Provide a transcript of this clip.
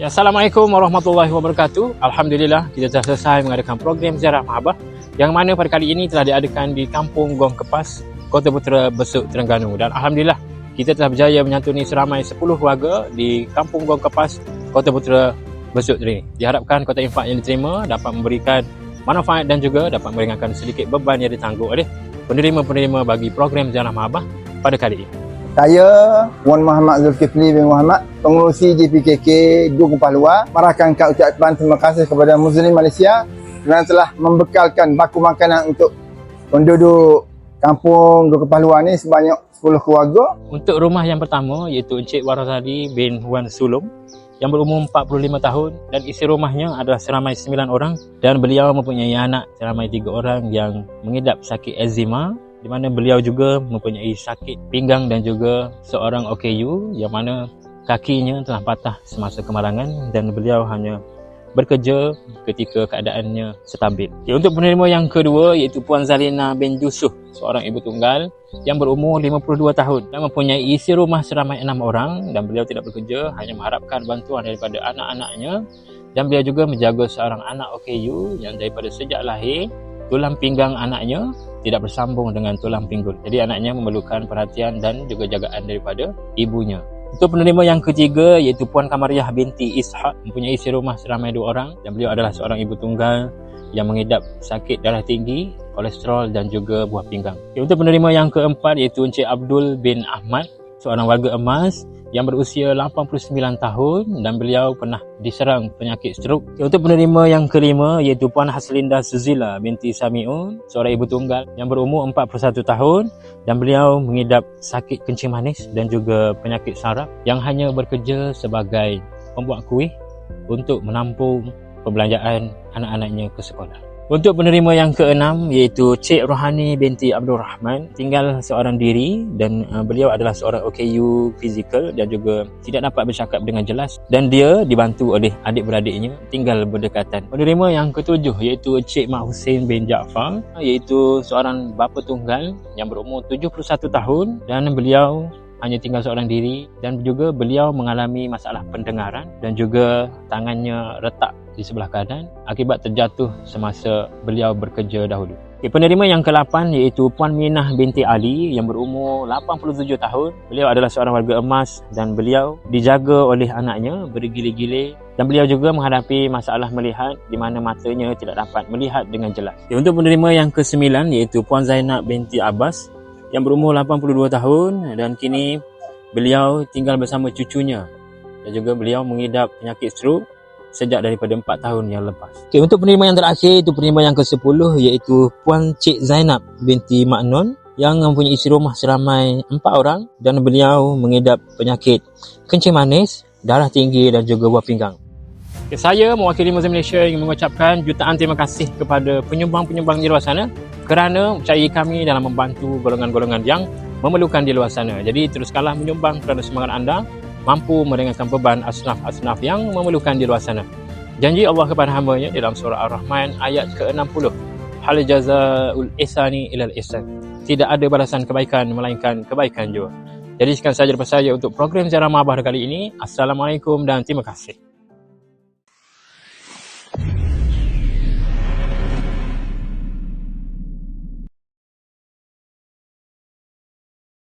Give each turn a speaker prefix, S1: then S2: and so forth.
S1: Ya, Assalamualaikum warahmatullahi wabarakatuh. Alhamdulillah kita telah selesai mengadakan program ziarah mahabbah yang mana pada kali ini telah diadakan di Kampung Gong Kepas, Kota Putera, Besut, Terengganu. Dan Alhamdulillah kita telah berjaya menyantuni seramai 10 warga di Kampung Gong Kepas, Kota Putera, Besut ini. Diharapkan kota infak yang diterima dapat memberikan manfaat dan juga dapat meringankan sedikit beban yang ditanggung oleh penerima-penerima bagi program ziarah mahabbah pada kali ini.
S2: Saya Wan Muhammad Zulkifli bin Muhammad, pengerusi JPKK Dua Kupas Luar, merakamkan ucapan terima kasih kepada Muslim Malaysia kerana telah membekalkan baku makanan untuk penduduk kampung Dua Kupas Luar ni sebanyak 10 keluarga.
S1: Untuk rumah yang pertama iaitu Encik Warasadi bin Wan Sulung yang berumur 45 tahun dan isi rumahnya adalah seramai 9 orang dan beliau mempunyai anak seramai 3 orang yang mengidap sakit eczema, di mana beliau juga mempunyai sakit pinggang dan juga seorang OKU yang mana kakinya telah patah semasa kemalangan dan beliau hanya bekerja ketika keadaannya stabil. Ya, untuk penerima yang kedua iaitu Puan Zalina bin Yusof, seorang ibu tunggal yang berumur 52 tahun dan mempunyai isi rumah seramai 6 orang dan beliau tidak bekerja, hanya mengharapkan bantuan daripada anak-anaknya dan beliau juga menjaga seorang anak OKU yang daripada sejak lahir tulang pinggang anaknya tidak bersambung dengan tulang pinggul. Jadi anaknya memerlukan perhatian dan juga jagaan daripada ibunya. Untuk penerima yang ketiga iaitu Puan Kamariah binti Ishak, mempunyai isi rumah seramai 2 orang dan beliau adalah seorang ibu tunggal yang mengidap sakit darah tinggi, kolesterol dan juga buah pinggang. Untuk penerima yang keempat iaitu Encik Abdul bin Ahmad, seorang warga emas yang berusia 89 tahun dan beliau pernah diserang penyakit strok. Untuk penerima yang kelima iaitu Puan Haslinda Suzila binti Samiun, seorang ibu tunggal yang berumur 41 tahun dan beliau mengidap sakit kencing manis dan juga penyakit saraf yang hanya bekerja sebagai pembuat kuih untuk menampung perbelanjaan anak-anaknya ke sekolah. Untuk penerima yang keenam iaitu Cik Rohani binti Abdul Rahman, tinggal seorang diri dan beliau adalah seorang OKU fizikal dan juga tidak dapat bercakap dengan jelas dan dia dibantu oleh adik-beradiknya tinggal berdekatan. Penerima yang ketujuh iaitu Cik Mak Hussein bin Jaafar, iaitu seorang bapa tunggal yang berumur 71 tahun dan beliau hanya tinggal seorang diri dan juga beliau mengalami masalah pendengaran dan juga tangannya retak di sebelah kanan akibat terjatuh semasa beliau bekerja dahulu. Penerima yang ke-8 iaitu Puan Minah binti Ali yang berumur 87 tahun. Beliau adalah seorang warga emas dan beliau dijaga oleh anaknya bergile-gile dan beliau juga menghadapi masalah melihat di mana matanya tidak dapat melihat dengan jelas. Untuk penerima yang ke-9 iaitu Puan Zainab binti Abbas yang berumur 82 tahun dan kini beliau tinggal bersama cucunya dan juga beliau mengidap penyakit stroke sejak daripada 4 tahun yang lepas. Untuk penerima yang terakhir itu penerima yang ke-10 iaitu Puan Cik Zainab binti Maknun yang mempunyai isi rumah seramai 4 orang dan beliau mengidap penyakit kencing manis, darah tinggi dan juga buah pinggang. Saya mewakili Muslim Malaysia ingin mengucapkan jutaan terima kasih kepada penyumbang-penyumbang di luar sana kerana percayai kami dalam membantu golongan-golongan yang memerlukan di luar sana. Jadi teruskanlah menyumbang kerana semangat anda mampu meringankan beban asnaf-asnaf yang memerlukan di luar sana. Janji Allah kepada hamba-Nya dalam surah Ar-Rahman ayat ke-60. Hal jazaa'ul ihsani ilal ihsan. Tidak ada balasan kebaikan melainkan kebaikan jua. Jadi sekian sahaja daripada saya untuk program ziarah mahabbah kali ini. Assalamualaikum dan terima kasih.